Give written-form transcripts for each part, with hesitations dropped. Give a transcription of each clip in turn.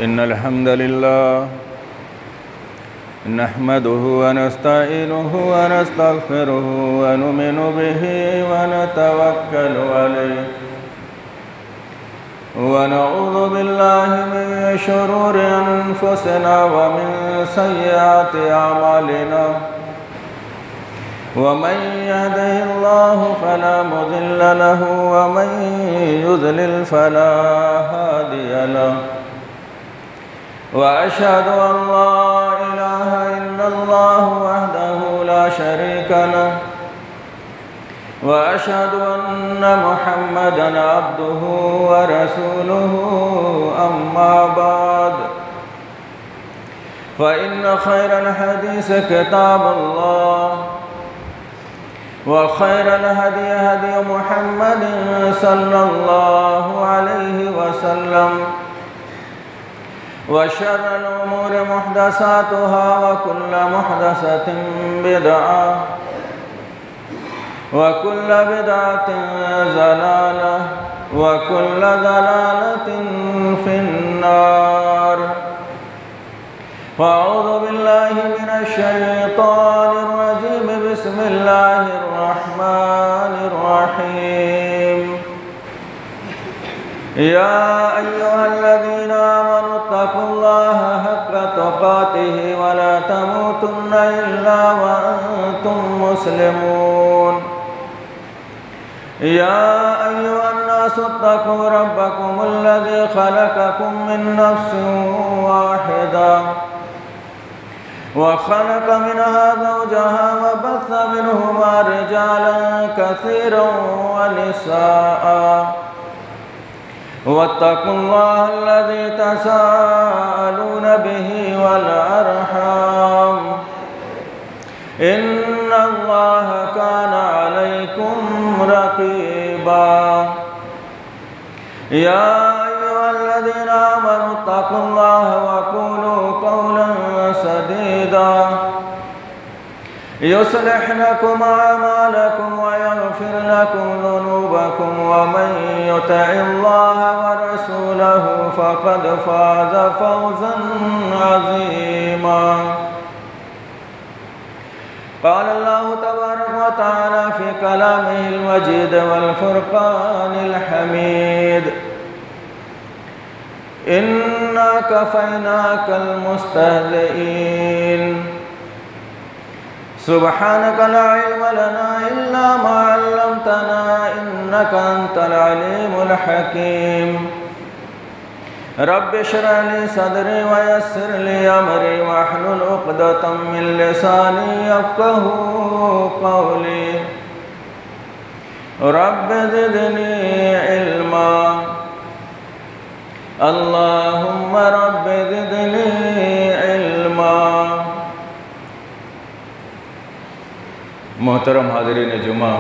इन्नल हम्दुलिल्लाह नहमदुहु व नस्तईनुहु व नस्तगफिरुहु व नुमिनु बिहि व नतवक्कलु अलैहि व नऊज़ु बिल्लाहि मिन शुरूरि अनफुसिना व मिन सय्यिआति अमालिना वमन यहदिहिल्लाहु फला मुदिल्ल लहु व मन युद्लिल फला हादिय लहु व अशहदु अन ला इलाहा इल्लल्लाहु वहदहु ला शरीका लहु व अशहदु अन्न मुहम्मदन अब्दुहु व रसूलुहु अम्मा बाद फ़इन्न खैरल हदीस किताबुल्लाह व खैरल हदी हदी मुहम्मदिन सल्लल्लाहु अलैहि वसल्लम व शर्रल उमूरि मुहदसातुहा व कुल्ल मुहदसतिन बिदअह व कुल्ल बिदअतिन ज़लालह व कुल्ल ज़लालतिन फिन्नार फ़अऊज़ु बिल्लाहि मिनश शैतानिर रजीम बिस्मिल्लाहिर रहमानिर रहीम या अय्युहल्लज़ीना आमनु तक़ुल्लाहा हक़्क़ तुक़ातिहि व ला तमूतुन्ना इल्ला व अंतुम मुस्लिमून या अय्युहन्नासु इत्तक़ू रब्बकुमुल्लज़ी ख़लक़कुम मिन नफ़्सिन वाहिदा व ख़लक़ मिनहा ज़ौजहा व बस्स मिनहुमा रिजालन कसीरन व निसाअ वत्तक़ुल्लाह अल्लज़ी तसाअलून बिही वल अर्हाम इन्नल्लाह काना अलैकुम रक़ीबा या अय्युहल्लज़ीना आमनु इत्तक़ुल्लाह व क़ूलू क़ौलन सदीदा युस्लिह लकुम अअमालकुम व यग़फिर लकुम ज़ुनूबकुम व मन युतिइल्लाह व रसूलहु फ़क़द फ़ाज़ फ़ौज़न अज़ीमा क़ाल अल्लाहु तबारक व तआला फ़ी कलामिहिल मजीद वल फ़ुरक़ानिल हमीद इन्ना कफ़ैनाकल मुस्तहज़िईन सुब्हानक ला इल्म लना इल्ला मा अल्लमतना इन्नका अंतल अलीमुल हकीम रब्बि इश्रह ली सदरी व यस्सिर ली अमरी वहलुल उक़दतम मिन लिसानी यफ़क़हू क़ौली रब्बि ज़िदनी इल्मा अल्लाहुम्मा रब्बि ज़िदनी इल्मा। मोहतरम हाज़रीन जुमा,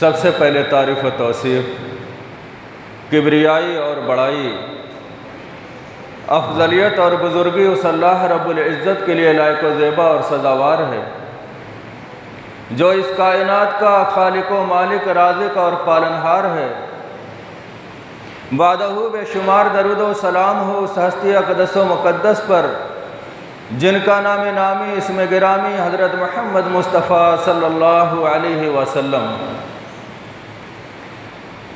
सबसे पहले तारीफ़ व तौसीफ़ किब्रियाई और बड़ाई अफजलियत और बुज़ुर्गी उस अल्लाह रब्बुल इज़्ज़त के लिए लायक व ज़ेबा और सज़ावार है जो इस कायनात का खालिक व मालिक, राज़िक और पालनहार है। बादहू बेशुमार दरूद व सलाम हो उस हस्ती अक़दस व मुक़द्दस पर जिनका नाम नामी इसमें गिरामी हज़रत मोहम्मद मुस्तफ़ा सल्लल्लाहु अलैहि वसल्लम।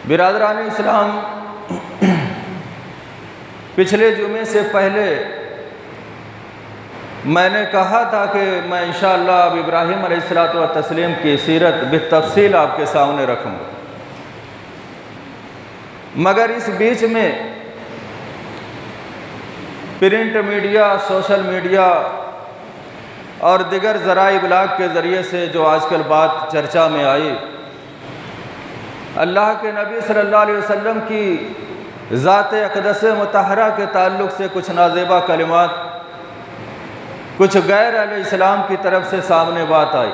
बिरादरान इस्लाम, पिछले जुमे से पहले मैंने कहा था कि मैं इंशाअल्लाह अब इब्राहीम अलैहिस्सलातु व तस्लीम की सीरत बितफ़सील आपके सामने रखूँगा, मगर इस बीच में प्रिंट मीडिया, सोशल मीडिया और दिगर ज़राए इबलाग के ज़रिए से जो आजकल बात चर्चा में आई, अल्लाह के नबी सल्लल्लाहु अलैहि वसल्लम की ज़ात अक़दस मुतहरा के ताल्लुक़ से कुछ नाज़ेबा कलिमात, कुछ गैर अलैहिस्सलाम की तरफ से सामने बात आई,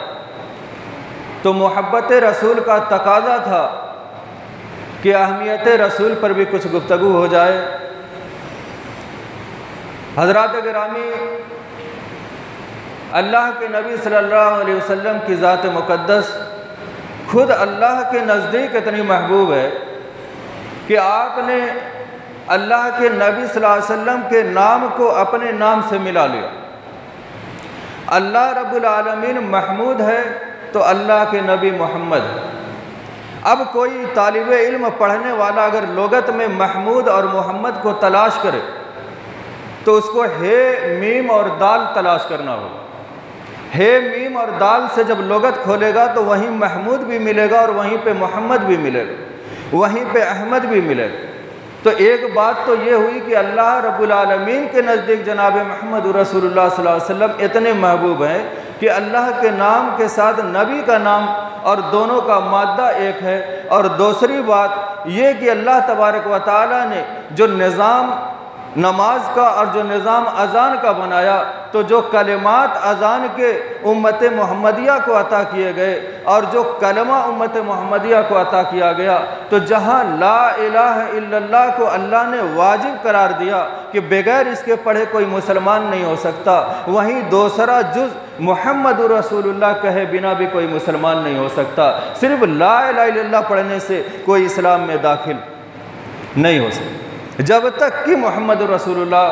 तो मोहब्बत रसूल का तकाज़ा था कि अहमियत रसूल पर भी कुछ गुफ्तगू हो जाए। हज़रात गिरामी, अल्लाह के नबी सल्लल्लाहु अलैहि वसल्लम की ज़ात मुक़द्दस खुद अल्लाह के नज़दीक इतनी महबूब है कि आपने अल्लाह के नबी सल्लल्लाहु अलैहि वसल्लम के नाम को अपने नाम से मिला लिया। अल्लाह रब्बुल आलमीन महमूद है तो अल्लाह के नबी मोहम्मद है। अब कोई तालिब इल्म पढ़ने वाला अगर लोगत में महमूद और मोहम्मद को तलाश करे तो उसको हे मीम और दाल तलाश करना होगा। हे मीम और दाल से जब लोगत खोलेगा तो वहीं महमूद भी मिलेगा और वहीं पे मोहम्मद भी मिलेगा, वहीं पे अहमद भी मिलेगा। तो एक बात तो ये हुई कि अल्लाह रब्बुल आलमीन के नज़दीक जनाब मोहम्मद रसूलुल्लाह सल्लल्लाहु अलैहि वसल्लम इतने महबूब हैं कि अल्लाह के नाम के साथ नबी का नाम और दोनों का मादा एक है। और दूसरी बात ये कि अल्लाह तबारक व तआला ने जो निज़ाम नमाज का और जो निज़ाम अज़ान का बनाया, तो जो कलिमात अज़ान के उम्मत मोहम्मदिया को अता किए गए और जो कलमा उम्मत मोहम्मदिया को अता किया गया, तो जहाँ ला इलाहा इल्लल्लाह को अल्लाह ने वाजिब करार दिया कि बगैर इसके पढ़े कोई मुसलमान नहीं हो सकता, वहीं दूसरा जुज़ मोहम्मद रसूलुल्लाह कहे बिना भी कोई मुसलमान नहीं हो सकता। सिर्फ ला इलाहा इल्लल्लाह पढ़ने से कोई इस्लाम में दाखिल नहीं हो सकता जब तक कि मोहम्मद रसूलुल्लाह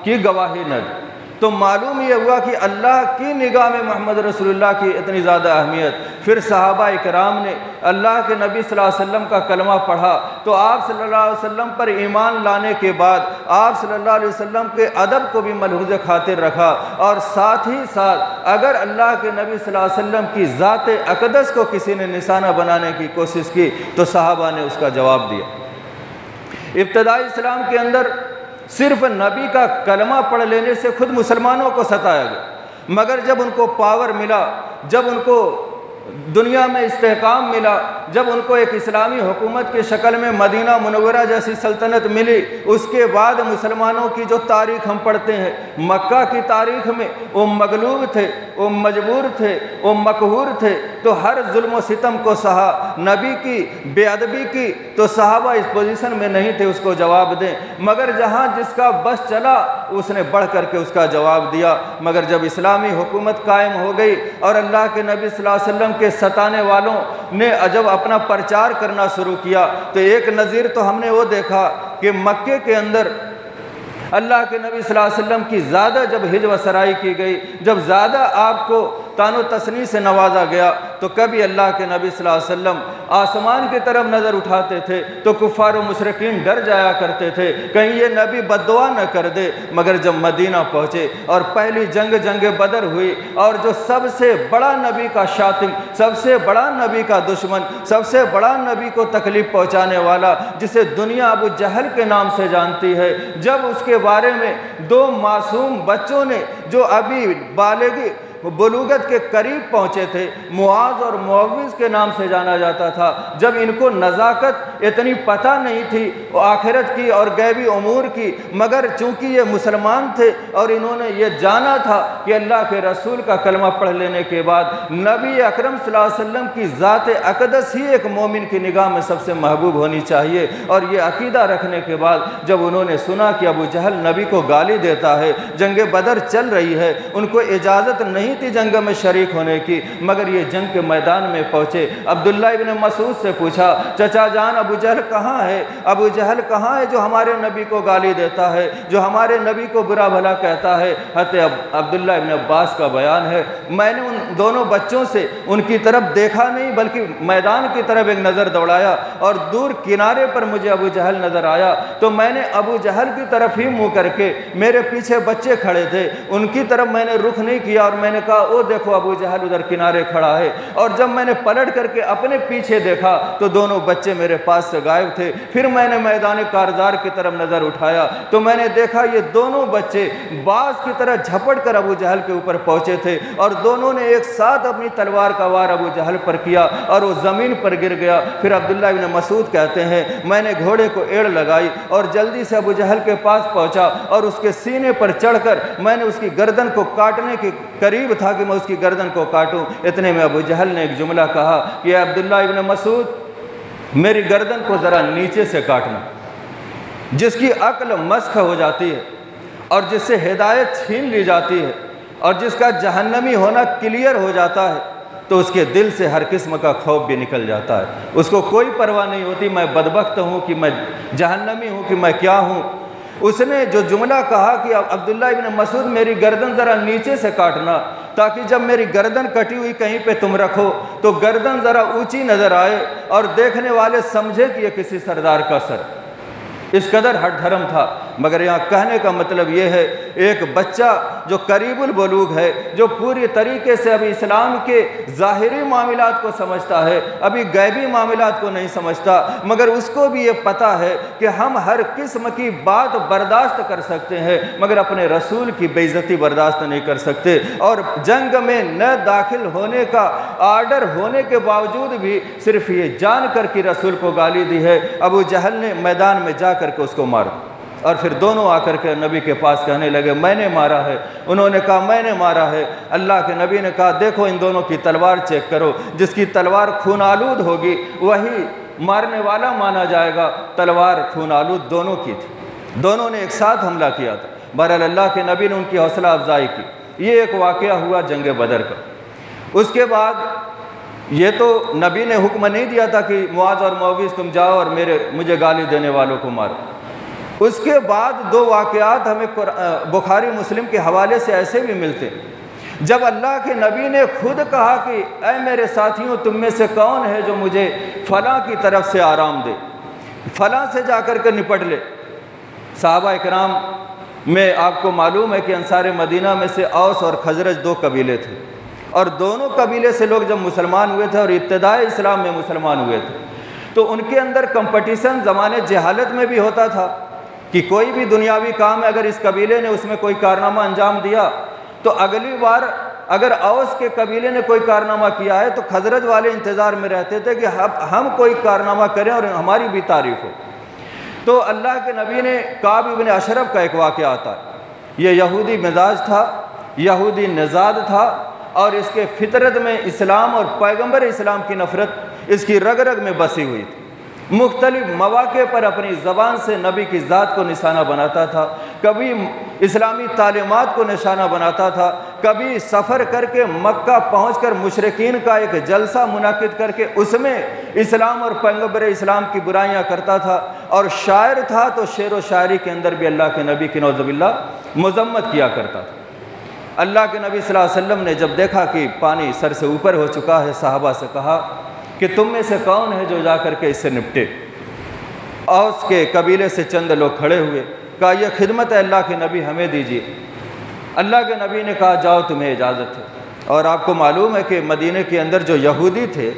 की गवाही न दे। तो मालूम ये हुआ कि अल्लाह की निगाह में मोहम्मद रसूलुल्लाह की इतनी ज़्यादा अहमियत। फिर सहाबा इकराम ने अल्लाह के नबी सल्लल्लाहु अलैहि वसल्लम का कलमा पढ़ा, तो आप सल्लल्लाहु अलैहि वसल्लम पर ईमान लाने के बाद आप सल्लल्लाहु अलैहि वसल्लम के अदब को भी मलहूज़ खातिर रखा। और साथ ही साथ अगर अल्लाह के नबी सल्लल्लाहु अलैहि वसल्लम की ज़ात अक़दस को किसी ने निशाना बनाने की कोशिश की तो सहाबा ने उसका जवाब दिया। इब्तदाई इस्लाम के अंदर सिर्फ नबी का कलमा पढ़ लेने से खुद मुसलमानों को सताया गया, मगर जब उनको पावर मिला, जब उनको दुनिया में इस्तेहकाम मिला, जब उनको एक इस्लामी हुकूमत की शक्ल में मदीना मुनव्वरा जैसी सल्तनत मिली, उसके बाद मुसलमानों की जो तारीख़ हम पढ़ते हैं, मक्का की तारीख़ में वो मगलूब थे, वो मजबूर थे, वो मकहूर थे, तो हर जुल्म सितम को सहा। नबी की बेअदबी की तो सहाबा इस पोजीशन में नहीं थे उसको जवाब दें, मगर जहाँ जिसका बस चला उसने बढ़ करके उसका जवाब दिया। मगर जब इस्लामी हुकूमत कायम हो गई और अल्लाह के नबी सल्लल्लाहु अलैहि वसल्लम के सताने वालों ने जब अपना प्रचार करना शुरू किया, तो एक नज़ीर तो हमने वो देखा कि मक्के के अंदर अल्लाह के नबी सल्लल्लाहु अलैहि वसल्लम की ज़्यादा जब हिज व सराई की गई, जब ज़्यादा आपको तानो तस्नी से नवाजा गया, तो कभी अल्लाह के नबी सल्लल्लाहु अलैहि वसल्लम आसमान की तरफ नज़र उठाते थे तो कुफ़ार व मुशरिकीन डर जाया करते थे कहीं ये नबी बद्दुआ न कर दे। मगर जब मदीना पहुँचे और पहली जंग बदर हुई और जो सबसे बड़ा नबी का शातिम, सबसे बड़ा नबी का दुश्मन, सबसे बड़ा नबी को तकलीफ़ पहुँचाने वाला, जिसे दुनिया अबू जहल के नाम से जानती है, जब उसके बारे में दो मासूम बच्चों ने जो अभी बालिग़ बुलूगत के करीब पहुँचे थे, मुआज़ और मुअव्विज़ के नाम से जाना जाता था, जब इनको नज़ाकत इतनी पता नहीं थी आखिरत की और गैबी उमूर की, मगर चूँकि ये मुसलमान थे और इन्होंने ये जाना था कि अल्लाह के रसूल का कलमा पढ़ लेने के बाद नबी अकरम सल्लल्लाहु अलैहि वसल्लम की ज़ात अक़दस ही एक मोमिन की निगाह में सबसे महबूब होनी चाहिए। और ये अक़ीदा रखने के बाद जब उन्होंने सुना कि अबू जहल नबी को गाली देता है, जंग बदर चल रही है, उनको इजाज़त नहीं थी जंग में शरीक होने की, मगर ये जंग के मैदान में पहुँचे। अब्दुल्ला इब्न मसूद से पूछा, चचा जान अबू जहल कहाँ है? अबू जहल कहाँ है जो हमारे नबी को गाली देता है, जो हमारे नबी को बुरा भला कहता है? अब्दुल्ला इब्न अब्बास का बयान है, मैंने उन दोनों बच्चों से उनकी तरफ देखा नहीं बल्कि मैदान की तरफ एक नज़र दौड़ाया और दूर किनारे पर मुझे अबू जहल नज़र आया, तो मैंने अबू जहल की तरफ ही मुँह करके, मेरे पीछे बच्चे खड़े थे उनकी तरफ मैंने रुख नहीं किया और मैंने कहा ओ देखो अबू जहल उधर किनारे खड़ा है। और जब मैंने पलट करके अपने पीछे देखा तो दोनों बच्चे मेरे पास से गायब थे। फिर मैंने मैदान कारजार की तरफ नज़र उठाया तो मैंने देखा ये दोनों बच्चे बाज की तरह झपट कर अबू जहल के ऊपर पहुंचे थे और दोनों ने एक साथ अपनी तलवार का वार अबू जहल पर किया और वो ज़मीन पर गिर गया। फिर अब्दुल्ला इब्न मसूद कहते हैं मैंने घोड़े को एड़ लगाई और जल्दी से अबू जहल के पास पहुंचा और उसके सीने पर चढ़कर मैंने उसकी गर्दन को काटने के करीब था कि मैं उसकी गर्दन को काटूं। इतने में अबू जहल ने एक जुमला कहा कि अब्दुल्ला इब्न मसूद मेरी गर्दन को ज़रा नीचे से काटना। जिसकी अक्ल मस्ख हो जाती है और जिससे हिदायत छीन ली जाती है और जिसका जहन्नमी होना क्लियर हो जाता है, तो उसके दिल से हर किस्म का खौफ भी निकल जाता है। उसको कोई परवाह नहीं होती मैं बदबख्त हूँ कि मैं जहन्नमी हूँ कि मैं क्या हूँ। उसने जो जुमला कहा कि अब्दुल्ला इब्न मसूद मेरी गर्दन ज़रा नीचे से काटना, ताकि जब मेरी गर्दन कटी हुई कहीं पे तुम रखो तो गर्दन ज़रा ऊंची नज़र आए और देखने वाले समझे कि ये किसी सरदार का सर। इस कदर हट धर्म था। मगर यहाँ कहने का मतलब ये है, एक बच्चा जो करीबुल बलूग है, जो पूरी तरीके से अभी इस्लाम के ज़ाहिरी मामलात को समझता है, अभी गैबी मामलात को नहीं समझता, मगर उसको भी ये पता है कि हम हर किस्म की बात बर्दाश्त कर सकते हैं मगर अपने रसूल की बेइज्जती बर्दाश्त नहीं कर सकते। और जंग में न दाखिल होने का आर्डर होने के बावजूद भी सिर्फ ये जान कर कि रसूल को गाली दी है, अबू जहल ने मैदान में जा करके उसको मार। और फिर दोनों आकर के नबी के पास कहने लगे मैंने मारा है। उन्होंने कहा मैंने मारा है। अल्लाह के नबी ने कहा देखो इन दोनों की तलवार चेक करो, जिसकी तलवार खून आलूद होगी वही मारने वाला माना जाएगा। तलवार खून आलूद दोनों की थी, दोनों ने एक साथ हमला किया था। बहरहाल अल्लाह के नबी ने उनकी हौसला अफजाई की। ये एक वाक़या हुआ जंग बदर का। उसके बाद ये तो नबी ने हुक्म नहीं दिया था कि मुआज़ और मुआविज़ तुम जाओ और मुझे गाली देने वालों को मारो। उसके बाद दो वाक़यात हमें बुखारी मुस्लिम के हवाले से ऐसे भी मिलते हैं, जब अल्लाह के नबी ने खुद कहा कि ऐ मेरे साथियों तुम में से कौन है जो मुझे फ़लाँ की तरफ से आराम दे, फ़लाँ से जाकर के निपट ले। सहाबा इकराम में आपको मालूम है कि अंसार मदीना में से औस और खजरज दो कबीले थे, और दोनों कबीले से लोग जब मुसलमान हुए थे और इब्तिदाई इस्लाम में मुसलमान हुए थे, तो उनके अंदर कंपटीशन ज़माने जहालत में भी होता था कि कोई भी दुनियावी काम है, अगर इस कबीले ने उसमें कोई कारनामा अंजाम दिया तो अगली बार अगर औस के कबीले ने कोई कारनामा किया है तो खजरज वाले इंतज़ार में रहते थे कि हम कोई कारनामा करें और हमारी भी तारीफ़ हो। तो अल्लाह के नबी ने काब इब्न अशरफ का एक वाक़या आता है। ये यहूदी मिजाज था, यहूदी नज़ाद था, और इसके फितरत में इस्लाम और पैगम्बर इस्लाम की नफ़रत इसकी रग रग में बसी हुई थी। मुख्तलिफ मौक़े पर अपनी ज़बान से नबी की ज़ात को निशाना बनाता था, कभी इस्लामी तालीमात को निशाना बनाता था, कभी सफ़र करके मक्का पहुँचकर मुशरिकीन का एक जलसा मुनाकिद करके उसमें इस्लाम और पैगम्बर इस्लाम की बुराइयाँ करता था। और शायर था तो शेर व शायरी के अंदर भी अल्लाह के नबी की नौज़ुबिल्लाह मज़म्मत किया करता था। अल्लाह के नबी सल्लल्लाहु अलैहि वसल्लम ने जब देखा कि पानी सर से ऊपर हो चुका है, सहाबा से कहा कि तुम में से कौन है जो जा कर के इससे निपटे। औस के कबीले से चंद लोग खड़े हुए, कहा यह खिदमत है अल्लाह के नबी हमें दीजिए। अल्लाह के नबी ने कहा जाओ तुम्हें इजाज़त है। और आपको मालूम है कि मदीने के अंदर जो यहूदी थे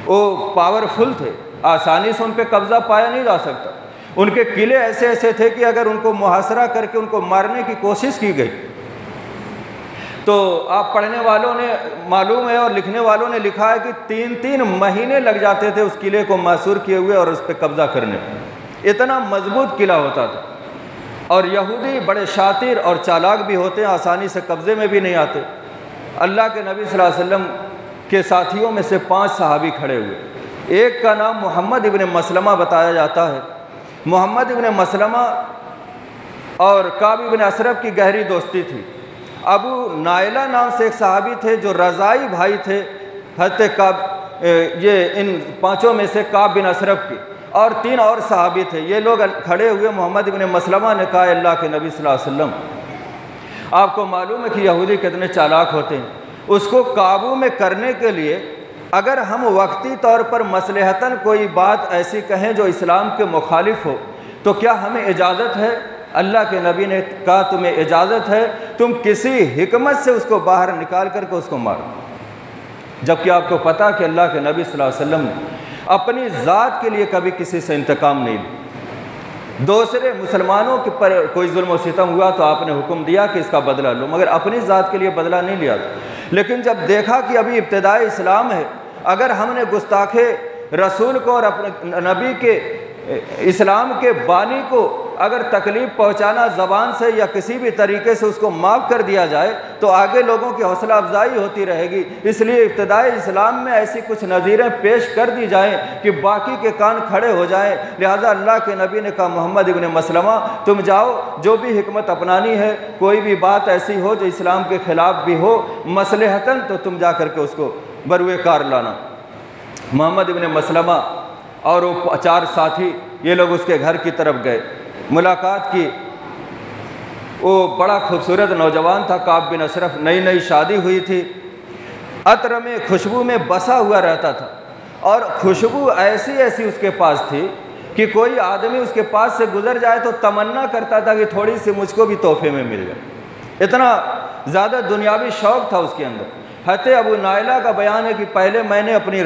वो पावरफुल थे, आसानी से उन पर कब्ज़ा पाया नहीं जा सकता। उनके किले ऐसे ऐसे थे कि अगर उनको मुहासरा करके उनको मारने की कोशिश की गई तो आप पढ़ने वालों ने मालूम है और लिखने वालों ने लिखा है कि 3-3 महीने लग जाते थे उस किले को महसूर किए हुए और उस पर कब्ज़ा करने। इतना मजबूत किला होता था। और यहूदी बड़े शातिर और चालाक भी होते हैं, आसानी से कब्ज़े में भी नहीं आते। अल्लाह के नबी सल्लल्लाहु अलैहि वसल्लम के साथियों में से 5 सहाबी खड़े हुए। एक का नाम मोहम्मद इब्न मसलमा बताया जाता है। मोहम्मद इब्न मसलमा और काब इब्न अशरफ की गहरी दोस्ती थी। अबू नायला नाम से एक सहाबी थे जो रज़ाई भाई थे हज़रत काब, ये इन 5 में से काब बिन अशरफ की, और 3 और सहाबी थे। ये लोग खड़े हुए। मोहम्मद इब्न मसलमा ने कहा अल्लाह के नबी सल्लल्लाहु अलैहि वसल्लम, आपको मालूम है कि यहूदी कितने चालाक होते हैं, उसको काबू में करने के लिए अगर हम वक्ती तौर पर मसलहतन कोई बात ऐसी कहें जो इस्लाम के मुखालिफ हो तो क्या हमें इजाज़त है? अल्लाह के नबी ने कहा तुम्हें इजाज़त है, तुम किसी हिकमत से उसको बाहर निकाल करके उसको मारो। जबकि आपको पता कि अल्लाह के नबी सल्लल्लाहु अलैहि वसल्लम ने अपनी ज़ात के लिए कभी किसी से इंतकाम नहीं लिया। दूसरे मुसलमानों के पर कोई जुल्म व सितम हुआ तो आपने हुक्म दिया कि इसका बदला लो, मगर अपनी ज़ात के लिए बदला नहीं लिया। लेकिन जब देखा कि अभी इब्तिदाई इस्लाम है, अगर हमने गुस्ताखे रसूल को और अपने नबी के इस्लाम के बानी को अगर तकलीफ़ पहुंचाना ज़बान से या किसी भी तरीके से उसको माफ़ कर दिया जाए तो आगे लोगों की हौसला अफजाई होती रहेगी। इसलिए इब्तिदाई इस्लाम में ऐसी कुछ नज़ीरें पेश कर दी जाएं कि बाकी के कान खड़े हो जाएं। लिहाजा अल्लाह के नबी ने कहा मोहम्मद इब्न मसलमा तुम जाओ, जो भी हिकमत अपनानी है, कोई भी बात ऐसी हो जो इस्लाम के ख़िलाफ़ भी हो मसलहतन, तो तुम जा कर के उसको बरुए कार लाना। मोहम्मद इब्न मसलमा और वो 4 साथी ये लोग उसके घर की तरफ गए, मुलाकात की। वो बड़ा खूबसूरत नौजवान था, काब बिन अशरफ, नई नई शादी हुई थी, अत्र में खुशबू में बसा हुआ रहता था और खुशबू ऐसी ऐसी उसके पास थी कि कोई आदमी उसके पास से गुजर जाए तो तमन्ना करता था कि थोड़ी सी मुझको भी तोहफे में मिल जाए। इतना ज़्यादा दुनियावी शौक़ था उसके अंदर। हज़रत अबू नाइला का बयान है कि पहले मैंने अपनी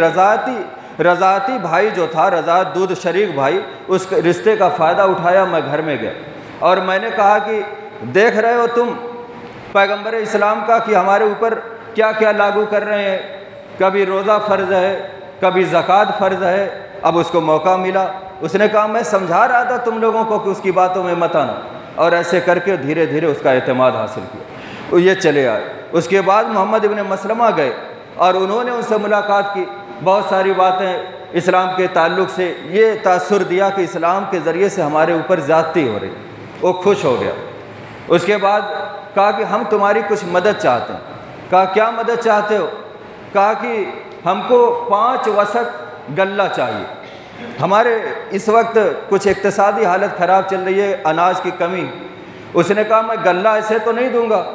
रज़ाती भाई जो था, रज़ात दूध शरीक भाई, उस रिश्ते का फ़ायदा उठाया। मैं घर में गया और मैंने कहा कि देख रहे हो तुम पैगंबर इस्लाम का कि हमारे ऊपर क्या क्या लागू कर रहे हैं, कभी रोज़ा फ़र्ज़ है, कभी ज़कात फ़र्ज़ है। अब उसको मौका मिला, उसने कहा मैं समझा रहा था तुम लोगों को कि उसकी बातों में मत आना, और ऐसे करके धीरे धीरे उसका एतमाद हासिल किया। ये चले आए। उसके बाद मोहम्मद इब्न मसलमा गए और उन्होंने उनसे मुलाकात की, बहुत सारी बातें इस्लाम के ताल्लुक़ से ये तासुर दिया कि इस्लाम के ज़रिए से हमारे ऊपर ज़्यादती हो रही। वो खुश हो गया। उसके बाद कहा कि हम तुम्हारी कुछ मदद चाहते हैं। कहा क्या मदद चाहते हो? कहा कि हमको 5 वसक गल्ला चाहिए, हमारे इस वक्त कुछ इक्तिसादी हालत ख़राब चल रही है, अनाज की कमी। उसने कहा मैं गल्ला ऐसे तो नहीं दूंगा।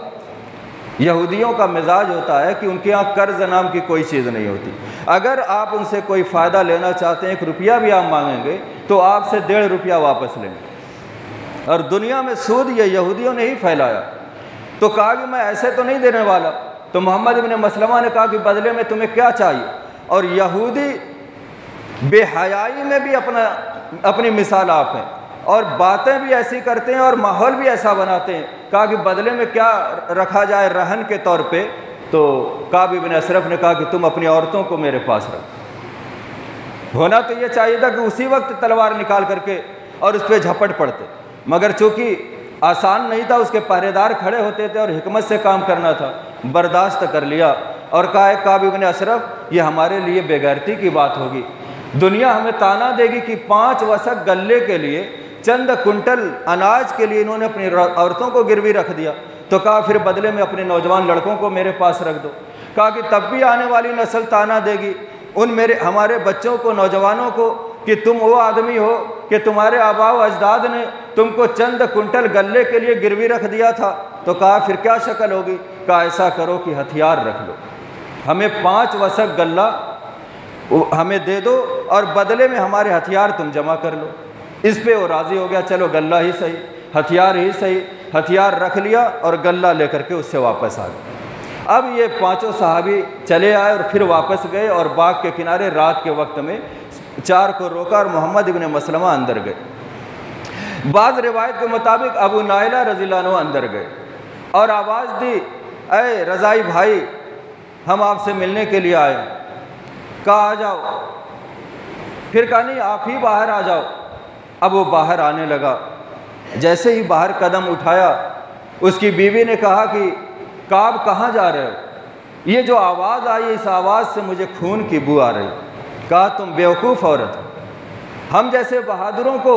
यहूदियों का मिजाज होता है कि उनके यहाँ कर्ज नाम की कोई चीज़ नहीं होती। अगर आप उनसे कोई फ़ायदा लेना चाहते हैं, 1 रुपया भी आप मांगेंगे तो आपसे 1.5 रुपया वापस लेंगे। और दुनिया में सूद ये यहूदियों ने ही फैलाया। तो कहा कि मैं ऐसे तो नहीं देने वाला। तो मोहम्मद इब्न मसलमा ने कहा कि बदले में तुम्हें क्या चाहिए? और यहूदी बेहयाई में भी अपनी मिसाल आप हैं और बातें भी ऐसी करते हैं और माहौल भी ऐसा बनाते हैं। कहा कि बदले में क्या रखा जाए रहन के तौर पे? तो काब इब्न अशरफ ने कहा कि तुम अपनी औरतों को मेरे पास रखो। होना तो ये चाहिए था कि उसी वक्त तलवार निकाल करके और उस पर झपट पड़ते, मगर चूँकि आसान नहीं था, उसके पहरेदार खड़े होते थे और हिकमत से काम करना था, बर्दाश्त कर लिया और कहा काब इब्न अशरफ ये हमारे लिए बेगैरती की बात होगी। दुनिया हमें ताना देगी कि 5 वसक गल्ले के लिए, चंद कुंटल अनाज के लिए इन्होंने अपनी औरतों को गिरवी रख दिया। तो कहा फिर बदले में अपने नौजवान लड़कों को मेरे पास रख दो। कहा कि तब भी आने वाली नस्ल ताना देगी हमारे बच्चों को, नौजवानों को, कि तुम वो आदमी हो कि तुम्हारे आबा व अजदाद ने तुमको चंद कुंटल गल्ले के लिए गिरवी रख दिया था। तो कहा फिर क्या शक्ल होगी? कहा ऐसा करो कि हथियार रख लो, हमें 5 वसक गल्ला हमें दे दो और बदले में हमारे हथियार तुम जमा कर लो। इस पे वो राज़ी हो गया, चलो गल्ला ही सही, हथियार ही सही। हथियार रख लिया और गल्ला लेकर के उससे वापस आ गए। अब ये 5 सहाबी चले आए और फिर वापस गए और बाग के किनारे रात के वक्त में 4 को रोका और मोहम्मद इब्न मसलमा अंदर गए। बाज़ रिवायत के मुताबिक अबू नाइला रज़ियल्लाहु अन्हु अंदर गए और आवाज़ दी, अय रज़ाई भाई, हम आपसे मिलने के लिए आए। कहा आ जाओ। फिर कहा नहीं, आप ही बाहर आ जाओ। अब वो बाहर आने लगा। जैसे ही बाहर कदम उठाया, उसकी बीवी ने कहा कि काब कहाँ जा रहे हो? ये जो आवाज़ आई, इस आवाज़ से मुझे खून की बू आ रही। कहा तुम बेवकूफ़ औरत हो, हम जैसे बहादुरों को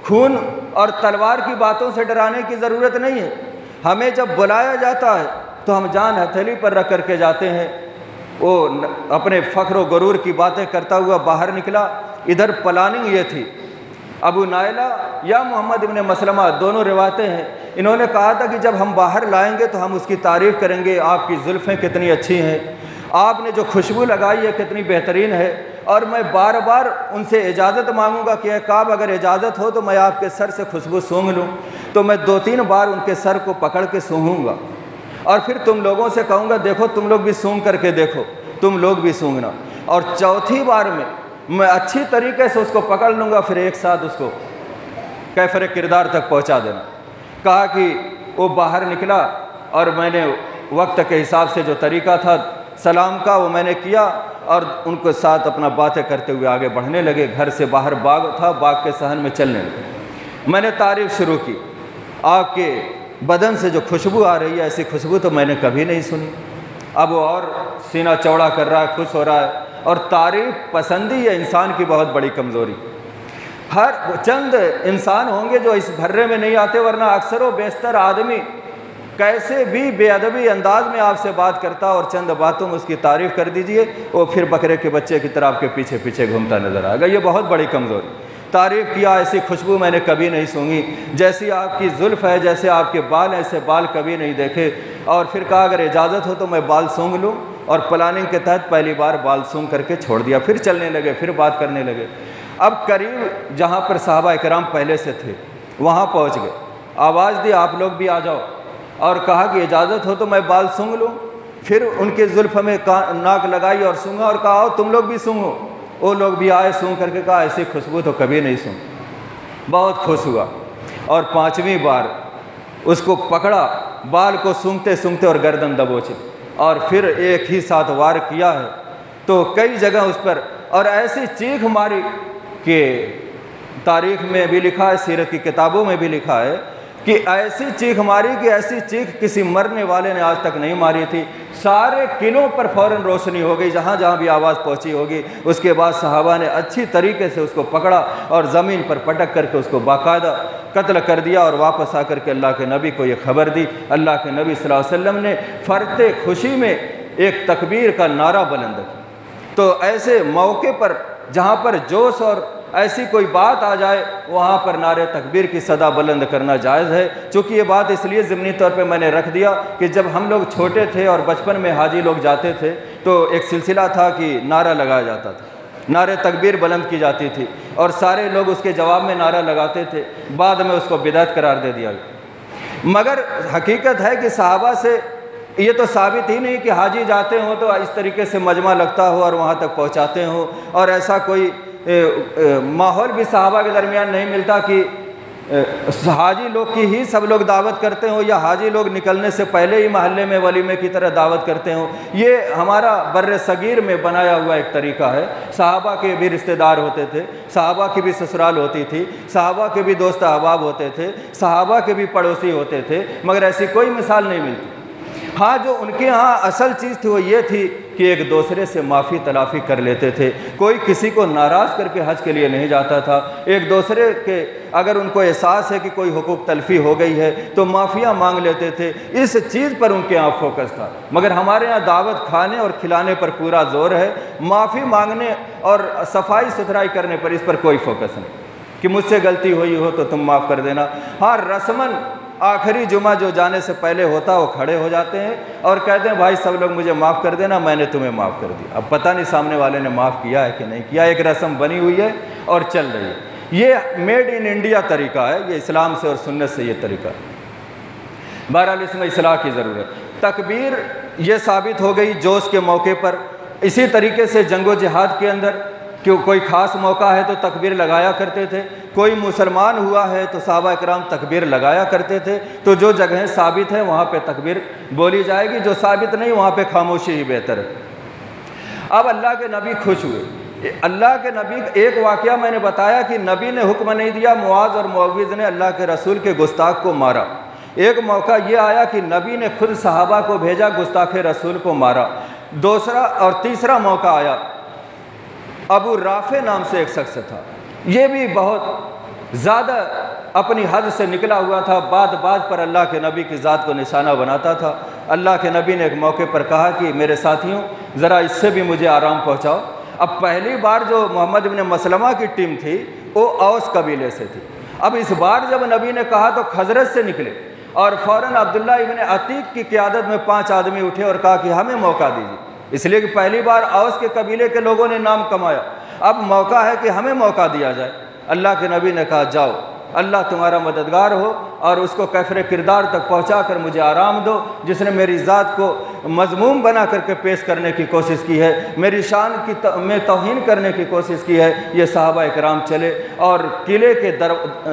खून और तलवार की बातों से डराने की ज़रूरत नहीं है। हमें जब बुलाया जाता है तो हम जान हथेली पर रख करके जाते हैं। वो अपने फ़ख्र व गुरूर की बातें करता हुआ बाहर निकला। इधर प्लानिंग ये थी, अबू नाइला या मोहम्मद इब्न मसलमा, दोनों रिवायतें हैं, इन्होंने कहा था कि जब हम बाहर लाएंगे तो हम उसकी तारीफ़ करेंगे, आपकी जुल्फ़ें कितनी अच्छी हैं, आपने जो खुशबू लगाई है कितनी बेहतरीन है, और मैं बार बार उनसे इजाज़त मांगूंगा कि काब अगर इजाज़त हो तो मैं आपके सर से खुशबू सूंघ लूँ। तो मैं 2-3 बार उनके सर को पकड़ के सूंघूंगा और फिर तुम लोगों से कहूँगा देखो तुम लोग भी सूंघ करके देखो, तुम लोग भी सूंघना। और चौथी बार में मैं अच्छी तरीके से उसको पकड़ लूँगा, फिर एक साथ उसको कैफर किरदार तक पहुँचा देना। कहा कि वो बाहर निकला और मैंने वक्त के हिसाब से जो तरीका था सलाम का वो मैंने किया और उनको साथ अपना बातें करते हुए आगे बढ़ने लगे। घर से बाहर बाग था, बाग के सहन में चलने लगे। मैंने तारीफ़ शुरू की, आपके बदन से जो खुशबू आ रही है ऐसी खुशबू तो मैंने कभी नहीं सुनी। अब वो और सीना चौड़ा कर रहा है, खुश हो रहा है। और तारीफ़ पसंदी है इंसान की बहुत बड़ी कमज़ोरी। हर चंद इंसान होंगे जो इस भर्रे में नहीं आते, वरना अक्सर व बेशतर आदमी कैसे भी बेअदबी अंदाज में आपसे बात करता और चंद बातों में उसकी तारीफ़ कर दीजिए, वो फिर बकरे के बच्चे की तरह आपके पीछे पीछे घूमता नजर आएगा। ये बहुत बड़ी कमज़ोरी। तारीफ़ किया, ऐसी खुशबू मैंने कभी नहीं सूंघी, जैसी आपकी जुल्फ़ है, जैसे आपके बाल हैं, ऐसे बाल कभी नहीं देखे। और फिर कहा अगर इजाज़त हो तो मैं बाल सूंघ लूँ, और प्लानिंग के तहत पहली बार बाल सूंघ करके छोड़ दिया। फिर चलने लगे, फिर बात करने लगे। अब करीब जहाँ पर सहाबा इकराम पहले से थे वहाँ पहुँच गए, आवाज़ दी आप लोग भी आ जाओ, और कहा कि इजाज़त हो तो मैं बाल सूंघ लूँ। फिर उनके जुल्फ़ में नाक लगाई और सूंघा और कहा आओ तुम लोग भी सूंघो। वो लोग भी आए, सूंघ करके कहा ऐसी खुशबू तो कभी नहीं सूंघ। बहुत खुश हुआ और 5वीं बार उसको पकड़ा, बाल को सूंघते सूंघते और गर्दन दबोचे, और फिर एक ही साथ वार किया है। तो कई जगह उस पर और ऐसी चीख मारी कि तारीख़ में भी लिखा है, सीरत की किताबों में भी लिखा है कि ऐसी चीख मारी कि ऐसी चीख किसी मरने वाले ने आज तक नहीं मारी थी। सारे किलों पर फ़ौरन रोशनी हो गई, जहाँ जहाँ भी आवाज़ पहुँची होगी। उसके बाद सहाबा ने अच्छी तरीके से उसको पकड़ा और ज़मीन पर पटक करके उसको बाकायदा कत्ल कर दिया, और वापस आकर के अल्लाह के नबी को ये खबर दी। अल्लाह के नबी सल्लल्लाहु अलैहि वसल्लम ने फ़रते खुशी में एक तकबीर का नारा बुलंद किया। तो ऐसे मौके पर जहाँ पर जोश और ऐसी कोई बात आ जाए, वहाँ पर नारे तकबीर की सदा बुलंद करना जायज़ है। चूँकि ये बात इसलिए ज़िमनी तौर पे मैंने रख दिया कि जब हम लोग छोटे थे और बचपन में हाजी लोग जाते थे तो एक सिलसिला था कि नारा लगाया जाता था, नारे तकबीर बुलंद की जाती थी, और सारे लोग उसके जवाब में नारा लगाते थे। बाद में उसको बिदअत करार दे दिया गया। मगर हकीकत है कि सहाबा से ये तो साबित ही नहीं कि हाजी जाते हों तो इस तरीके से मजमा लगता हो और वहाँ तक पहुँचाते हों, और ऐसा कोई माहौल भी सहाबा के दरमियान नहीं मिलता कि हाजी लोग की ही सब लोग दावत करते हों, या हाजी लोग निकलने से पहले ही महल्ले में वलीमे की तरह दावत करते हों। ये हमारा बर्र सगीर में बनाया हुआ एक तरीका है। सहाबा के भी रिश्तेदार होते थे, सहाबा की भी ससुराल होती थी, सहाबा के भी दोस्त अहबाब होते थे, सहाबा के भी पड़ोसी होते थे, मगर ऐसी कोई मिसाल नहीं मिलती। हाँ, जो उनके यहाँ असल चीज़ थी वो ये थी कि एक दूसरे से माफ़ी तलाफ़ी कर लेते थे। कोई किसी को नाराज़ करके हज के लिए नहीं जाता था। एक दूसरे के अगर उनको एहसास है कि कोई हुकूक तलफ़ी हो गई है तो माफ़िया मांग लेते थे। इस चीज़ पर उनके यहाँ फोकस था। मगर हमारे यहाँ दावत खाने और खिलाने पर पूरा जोर है, माफ़ी मांगने और सफाई सुथराई करने पर इस पर कोई फोकस नहीं कि मुझसे गलती हुई हो तो तुम माफ़ कर देना। हाँ, रस्मन आखिरी जुमा जो जाने से पहले होता वो खड़े हो जाते हैं और कहते हैं भाई सब लोग मुझे माफ़ कर देना, मैंने तुम्हें माफ़ कर दिया। अब पता नहीं सामने वाले ने माफ़ किया है कि नहीं किया। एक रस्म बनी हुई है और चल रही है। ये मेड इन इंडिया तरीका है, ये इस्लाम से और सुन्नत से ये तरीका है। बहरहाल इसमें इस्लाह की ज़रूरत। तकबीर ये साबित हो गई जोश के मौके पर। इसी तरीके से जंगो जिहाद के अंदर क्यों कोई ख़ास मौका है तो तकबीर लगाया करते थे। कोई मुसलमान हुआ है तो सहाबा इकराम तकबीर लगाया करते थे। तो जो जगहें साबित है वहाँ पे तकबीर बोली जाएगी, जो साबित नहीं वहाँ पे खामोशी ही बेहतर है। अब अल्लाह के नबी खुश हुए। अल्लाह के नबी, एक वाक़या मैंने बताया कि नबी ने हुक्म नहीं दिया, मुआज़ और मुअव्विज़ ने अल्लाह के रसूल के गुस्ताख को मारा। एक मौका ये आया कि नबी ने खुद सहाबा को भेजा, गुस्ताख रसूल को मारा। दूसरा और तीसरा मौका आया, अबू राफे नाम से एक शख्स था, ये भी बहुत ज़्यादा अपनी हद से निकला हुआ था, बात बात पर अल्लाह के नबी की ज़ात को निशाना बनाता था। अल्लाह के नबी ने एक मौके पर कहा कि मेरे साथियों ज़रा इससे भी मुझे आराम पहुँचाओ। अब पहली बार जो मोहम्मद इब्न मसलमा की टीम थी वो औस कबीले से थी। अब इस बार जब नबी ने कहा तो खजरत से निकले और फ़ौरन अब्दुल्ला इब्न अतीक की क़ियादत में 5 आदमी उठे और कहा कि हमें मौका दीजिए, इसलिए कि पहली बार औस के कबीले के लोगों ने नाम कमाया, अब मौका है कि हमें मौका दिया जाए। अल्लाह के नबी ने कहा जाओ, अल्लाह तुम्हारा मददगार हो और उसको कैफर किरदार तक पहुँचा कर मुझे आराम दो, जिसने मेरी ज़ात को मज़मूम बना करके पेश करने की कोशिश की है, मेरी शान की में तौहीन करने की कोशिश की है। ये सहाबा इकराम चले और किले के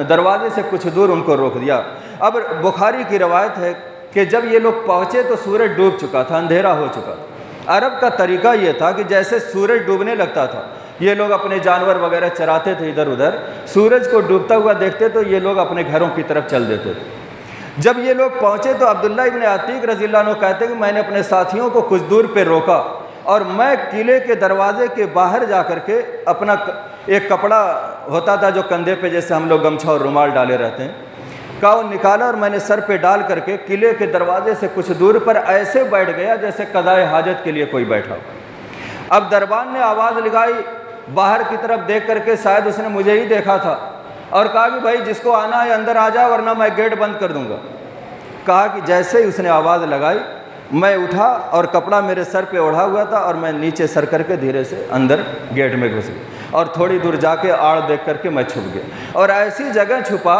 दरवाजे से कुछ दूर उनको रोक दिया। अब बुखारी की रवायत है कि जब ये लोग पहुँचे तो सूरज डूब चुका था, अंधेरा हो चुका था। अरब का तरीका ये था कि जैसे सूरज डूबने लगता था, ये लोग अपने जानवर वगैरह चराते थे इधर उधर, सूरज को डूबता हुआ देखते तो ये लोग अपने घरों की तरफ चल देते थे। जब ये लोग पहुँचे तो अब्दुल्ला इब्न अतीक रज़ियल्लाहु अन्हु कहते हैं कि मैंने अपने साथियों को कुछ दूर पे रोका और मैं किले के दरवाजे के बाहर जा कर के अपना एक कपड़ा होता था जो कंधे पे जैसे हम लोग गमछा और रुमाल डाले रहते हैं, का वो निकाला और मैंने सर पे डाल करके किले के दरवाजे से कुछ दूर पर ऐसे बैठ गया जैसे कज़ाए हाजत के लिए कोई बैठा हो। अब दरबान ने आवाज़ लगाई बाहर की तरफ देख करके, शायद उसने मुझे ही देखा था, और कहा कि भाई जिसको आना है अंदर आ जाए वरना मैं गेट बंद कर दूंगा। कहा कि जैसे ही उसने आवाज़ लगाई मैं उठा और कपड़ा मेरे सर पे ओढ़ा हुआ था और मैं नीचे सर करके धीरे से अंदर गेट में घुस गया और थोड़ी दूर जाके आड़ देख करके मैं छुप गया और ऐसी जगह छुपा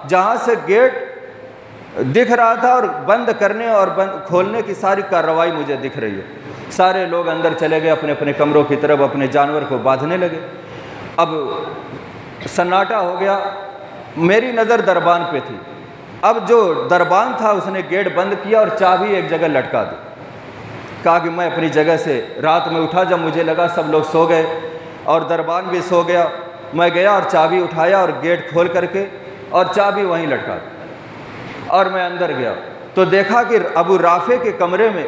जहाँ से गेट दिख रहा था और बंद करने और बंद खोलने की सारी कार्रवाई मुझे दिख रही है। सारे लोग अंदर चले गए अपने अपने कमरों की तरफ, अपने जानवर को बांधने लगे। अब सन्नाटा हो गया, मेरी नज़र दरबान पे थी। अब जो दरबान था उसने गेट बंद किया और चाबी एक जगह लटका दी। कहा कि मैं अपनी जगह से रात में उठा जब मुझे लगा सब लोग सो गए और दरबान भी सो गया, मैं गया और चाबी उठाया और गेट खोल करके और चाबी वहीं लटका दी और मैं अंदर गया तो देखा कि अबू राफ़े के कमरे में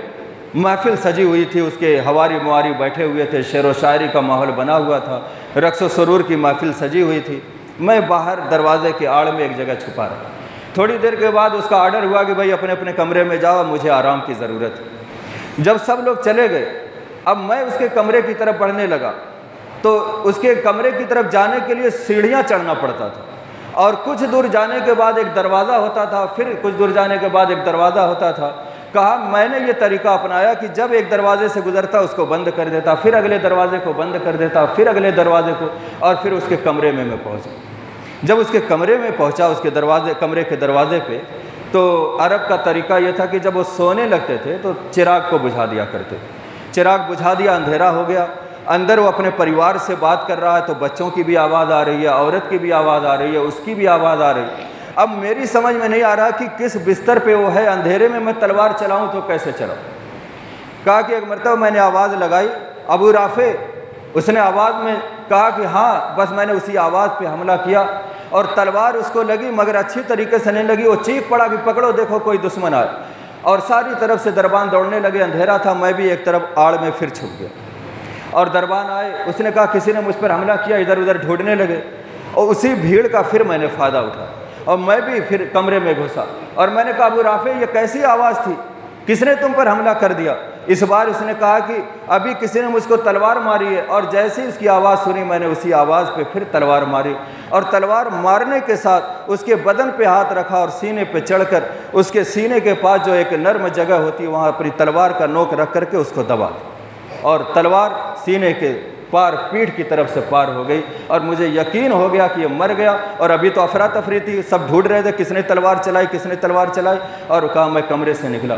महफिल सजी हुई थी, उसके हवारी मुवारी बैठे हुए थे, शेर व शायरी का माहौल बना हुआ था, रक़्स व सुरूर की महफिल सजी हुई थी। मैं बाहर दरवाजे की आड़ में एक जगह छुपा रहा। थोड़ी देर के बाद उसका आर्डर हुआ कि भाई अपने अपने कमरे में जाओ, मुझे आराम की ज़रूरत है। जब सब लोग चले गए अब मैं उसके कमरे की तरफ बढ़ने लगा तो उसके कमरे की तरफ जाने के लिए सीढ़ियाँ चढ़ना पड़ता था और कुछ दूर जाने के बाद एक दरवाज़ा होता था, फिर कुछ दूर जाने के बाद एक दरवाज़ा होता था। कहा मैंने ये तरीका अपनाया कि जब एक दरवाजे से गुजरता उसको बंद कर देता, फिर अगले दरवाजे को बंद कर देता, फिर अगले दरवाजे को, और फिर उसके कमरे में मैं पहुँचा। जब उसके कमरे में पहुँचा, उसके कमरे के दरवाजे पे, तो अरब का तरीका ये था कि जब वो सोने लगते थे तो चिराग को बुझा दिया करते थे। चिराग बुझा दिया, अंधेरा हो गया, अंदर वो अपने परिवार से बात कर रहा है तो बच्चों की भी आवाज़ आ रही है, औरत की भी आवाज़ आ रही है, उसकी भी आवाज़ आ रही है। अब मेरी समझ में नहीं आ रहा कि किस बिस्तर पे वो है, अंधेरे में मैं तलवार चलाऊं तो कैसे चलाऊं। कहा कि एक मरतबा मैंने आवाज़ लगाई, अबू राफ़े, उसने आवाज़ में कहा कि हाँ, बस मैंने उसी आवाज़ पे हमला किया और तलवार उसको लगी मगर अच्छी तरीके से नहीं लगी। वो चीख पड़ा कि पकड़ो, देखो कोई दुश्मन आए, और सारी तरफ से दरबान दौड़ने लगे। अंधेरा था, मैं भी एक तरफ आड़ में फिर छुप गया और दरबान आए, उसने कहा किसी ने मुझ पर हमला किया, इधर उधर ढूंढने लगे और उसी भीड़ का फिर मैंने फ़ायदा उठाया और मैं भी फिर कमरे में घुसा और मैंने कहा अबू राफ़े ये कैसी आवाज़ थी, किसने तुम पर हमला कर दिया। इस बार उसने कहा कि अभी किसी ने मुझको तलवार मारी है, और जैसे ही उसकी आवाज़ सुनी मैंने उसी आवाज़ पे फिर तलवार मारी और तलवार मारने के साथ उसके बदन पे हाथ रखा और सीने पे चढ़कर उसके सीने के पास जो एक नर्म जगह होती है वहाँ अपनी तलवार का नोक रख करके उसको दबा और तलवार सीने के पार पीठ की तरफ से पार हो गई और मुझे यकीन हो गया कि ये मर गया। और अभी तो अफरा तफरी थी, सब ढूंढ रहे थे किसने तलवार चलाई, किसने तलवार चलाई। और कहा मैं कमरे से निकला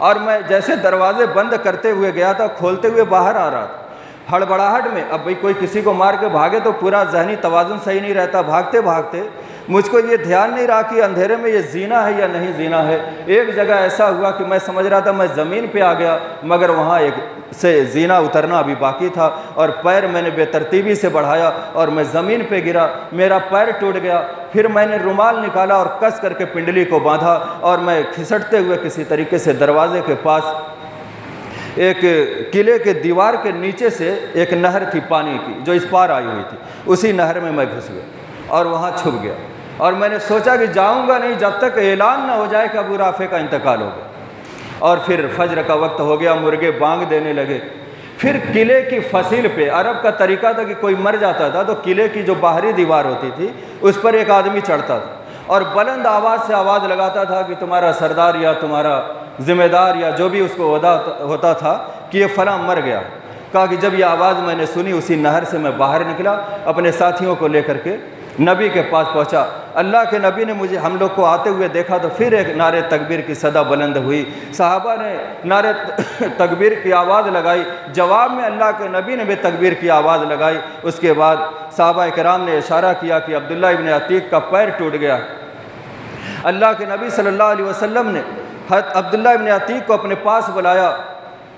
और मैं जैसे दरवाजे बंद करते हुए गया था, खोलते हुए बाहर आ रहा था हड़बड़ाहट में। अब भाई कोई किसी को मार के भागे तो पूरा जहनी तवाज़ुन सही नहीं रहता। भागते भागते मुझको ये ध्यान नहीं रहा कि अंधेरे में ये जीना है या नहीं जीना है। एक जगह ऐसा हुआ कि मैं समझ रहा था मैं ज़मीन पे आ गया, मगर वहाँ एक से जीना उतरना अभी बाकी था और पैर मैंने बेतरतीबी से बढ़ाया और मैं ज़मीन पे गिरा, मेरा पैर टूट गया। फिर मैंने रुमाल निकाला और कस करके पिंडली को बांधा और मैं खिसटते हुए किसी तरीके से दरवाजे के पास, एक किले के दीवार के नीचे से एक नहर थी पानी की जो इस पार आई हुई थी, उसी नहर में मैं घुस गया और वहाँ छुप गया। और मैंने सोचा कि जाऊँगा नहीं जब तक ऐलान ना हो जाए कि अबू राफ़े का इंतकाल हो गया। और फिर फजर का वक्त हो गया, मुर्गे बांग देने लगे। फिर किले की फसील पे, अरब का तरीका था कि कोई मर जाता था तो किले की जो बाहरी दीवार होती थी उस पर एक आदमी चढ़ता था और बुलंद आवाज़ से आवाज़ लगाता था कि तुम्हारा सरदार या तुम्हारा ज़िम्मेदार या जो भी उसको होता था कि ये फ़लाँ मर गया। कहा कि जब ये आवाज़ मैंने सुनी उसी नहर से मैं बाहर निकला, अपने साथियों को लेकर के नबी के पास पहुंचा। अल्लाह के नबी ने मुझे हम लोग को आते हुए देखा तो फिर एक नारे तकबीर की सदा बुलंद हुई। सहाबा ने नारे तकबीर की आवाज़ लगाई, जवाब में अल्लाह के नबी ने भी तकबीर की आवाज़ लगाई। उसके बाद सहाबा कराम ने इशारा किया कि अब्दुल्ला इब्न अतीक का पैर टूट गया। अल्लाह के नबी सल्लल्लाहु अलैहि वसल्लम ने अब्दुल्ला इब्न अतीक को अपने पास बुलाया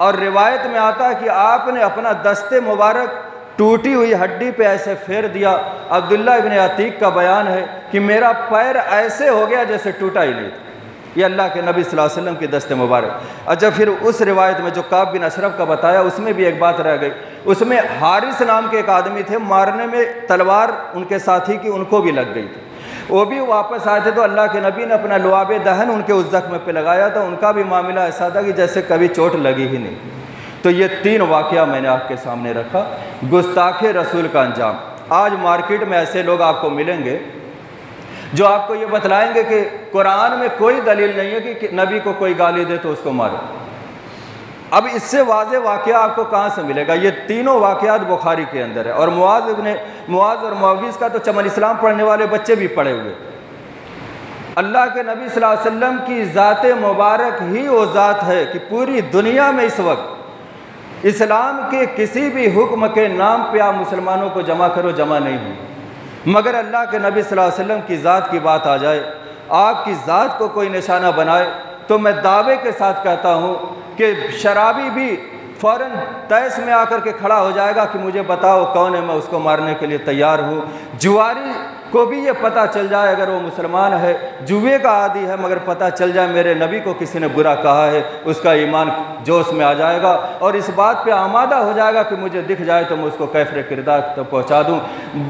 और रिवायत में आता है कि आपने अपना दस्ते मुबारक टूटी हुई हड्डी पे ऐसे फेर दिया। अब्दुल्ला इब्न अतीक का बयान है कि मेरा पैर ऐसे हो गया जैसे टूटा ही नहीं था। ये अल्लाह के नबी सल्लल्लाहु अलैहि वसल्लम की दस्ते मुबारक। अच्छा, फिर उस रिवायत में जो काब बिन अशरफ का बताया उसमें भी एक बात रह गई। उसमें हारिस नाम के एक आदमी थे, मारने में तलवार उनके साथी की उनको भी लग गई थी। वो भी वापस आए थे तो अल्लाह के नबी ने अपना लुआब दहन उनके उस ज़ख्म पे लगाया था। उनका भी मामला ऐसा था कि जैसे कभी चोट लगी ही नहीं। तो ये 3 वाक़या मैंने आपके सामने रखा। गुस्ताखे रसूल का अंजाम। आज मार्केट में ऐसे लोग आपको मिलेंगे जो आपको ये बतलाएंगे कि कुरान में कोई दलील नहीं है कि नबी को कोई गाली दे तो उसको मारो। अब इससे वाज़े वाक़या आपको कहाँ से मिलेगा? ये तीनों वाक़यात बुखारी के अंदर है। और मुआज़ और मुआविज़ का तो चमन इस्लाम पढ़ने वाले बच्चे भी पढ़े हुए। अल्लाह के नबी सल्लल्लाहु अलैहि वसल्लम की ज़ात मुबारक ही वो ज़ात है कि पूरी दुनिया में इस वक्त इस्लाम के किसी भी हुक्म के नाम पे आप मुसलमानों को जमा करो, जमा नहीं हो। मगर अल्लाह के नबी सल्लल्लाहु अलैहि वसल्लम की ज़ात की बात आ जाए, आपकी ज़ात को कोई निशाना बनाए, तो मैं दावे के साथ कहता हूँ कि शराबी भी फ़ौरन तैस में आकर के खड़ा हो जाएगा कि मुझे बताओ कौन है, मैं उसको मारने के लिए तैयार हूँ। जुआरी को भी ये पता चल जाए, अगर वो मुसलमान है, जुए का आदी है, मगर पता चल जाए मेरे नबी को किसी ने बुरा कहा है, उसका ईमान जोश में आ जाएगा और इस बात पे आमादा हो जाएगा कि मुझे दिख जाए तो मैं उसको कैफरे किरदार तक पहुँचा दूँ।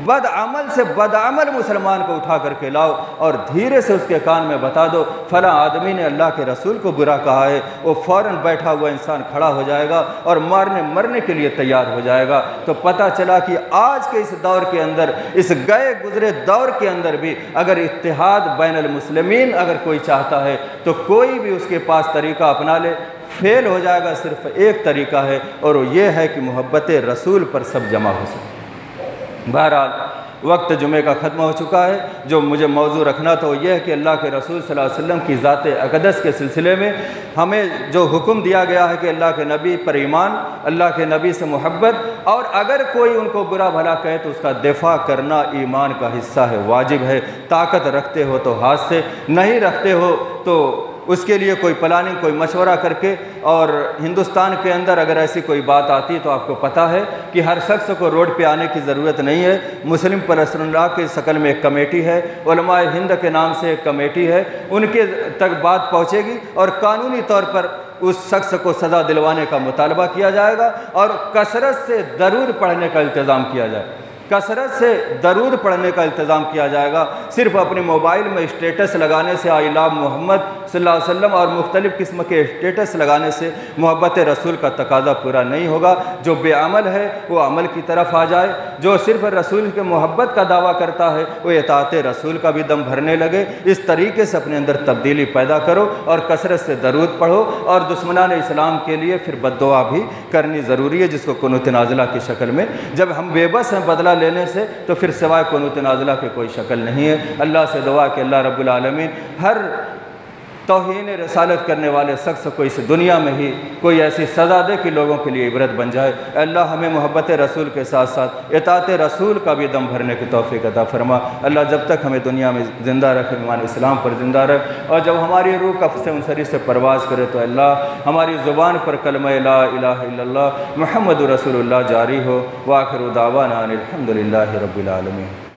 बदअमल से बदअमल मुसलमान को उठा करके लाओ और धीरे से उसके कान में बता दो फला आदमी ने अल्लाह के रसूल को बुरा कहा है। वो फ़ौरन बैठा हुआ इंसान खड़ा हो जाएगा और मरने के लिए तैयार हो जाएगा। तो पता चला कि आज के इस दौर के अंदर, इस गए गुजरे दौर के अंदर भी अगर इत्तिहाद बैनुल मुस्लिमीन अगर कोई चाहता है तो कोई भी उसके पास तरीका अपना ले, फेल हो जाएगा। सिर्फ एक तरीका है और वो ये है कि मोहब्बत रसूल पर सब जमा हो सके। बहरहाल वक्त जुमे का ख़त्म हो चुका है। जो मुझे मौजू रखना था वो ये है कि अल्लाह के रसूल सल्लल्लाहु अलैहि वसल्लम की ज़ात अक़दस के सिलसिले में हमें जो हुक्म दिया गया है कि अल्लाह के नबी पर ईमान, अल्लाह के नबी से मोहब्बत, और अगर कोई उनको बुरा भला कहे तो उसका दिफा करना ईमान का हिस्सा है, वाजिब है। ताकत रखते हो तो हाथ से, नहीं रखते हो तो उसके लिए कोई प्लानिंग, कोई मशवरा करके। और हिंदुस्तान के अंदर अगर ऐसी कोई बात आती है तो आपको पता है कि हर शख्स को रोड पे आने की ज़रूरत नहीं है। मुस्लिम परसनल्लाह के शक्ल में एक कमेटी है, उलमाए हिंद के नाम से एक कमेटी है, उनके तक बात पहुँचेगी और कानूनी तौर पर उस शख्स को सज़ा दिलवाने का मुतालबा किया जाएगा और कसरत से दरूद पढ़ने का इंतज़ाम किया जाए। कसरत से दरूद पढ़ने का इंतज़ाम किया जाएगा। सिर्फ अपने मोबाइल में स्टेटस लगाने से आई लव मोहम्मद सल्लल्लाहु अलैहि वसल्लम और मुख्तलिफ़ किस्म के स्टेटस लगाने से मोहब्बत रसूल का तकाजा पूरा नहीं होगा। जो बेअमल है वो अमल की तरफ आ जाए, जो सिर्फ रसूल के मोहब्बत का दावा करता है वो इताअत रसूल का भी दम भरने लगे। इस तरीके से अपने अंदर तब्दीली पैदा करो और कसरत से दरूद पढ़ो। और दुश्मनान इस्लाम के लिए फिर बद्दुआ भी करनी ज़रूरी है, जिसको कुनूत नाज़िला की शक्ल में। जब हम बेबस हैं बदला लेने से तो फिर सिवाय कुनूत नाज़िला के कोई शक्ल नहीं है। अल्लाह से दुआ कि अल्लाह रब्बुल आलमीन हर तौहीन रसालत करने वाले शख्स को इस दुनिया में ही कोई ऐसी सज़ा दे कि लोगों के लिए इबरत बन जाए। अल्लाह हमें मोहब्बत रसूल के साथ साथ इताअत रसूल का भी दम भरने की तौफ़ीक़ अता फरमा। अल्लाह जब तक हमें दुनिया में ज़िंदा रखे, ईमान इस्लाम पर ज़िंदा रहे, और जब हमारी रूह कफ़ से उनसरी से परवाज़ करे तो अल्लाह हमारी ज़ुबान पर कलमा ला इलाहा इल्लल्लाह मुहम्मदुर रसूलुल्लाह जारी हो। व आखिरु दावाना अनिल हम्दुलिल्लाहि रब्बिल आलमीन।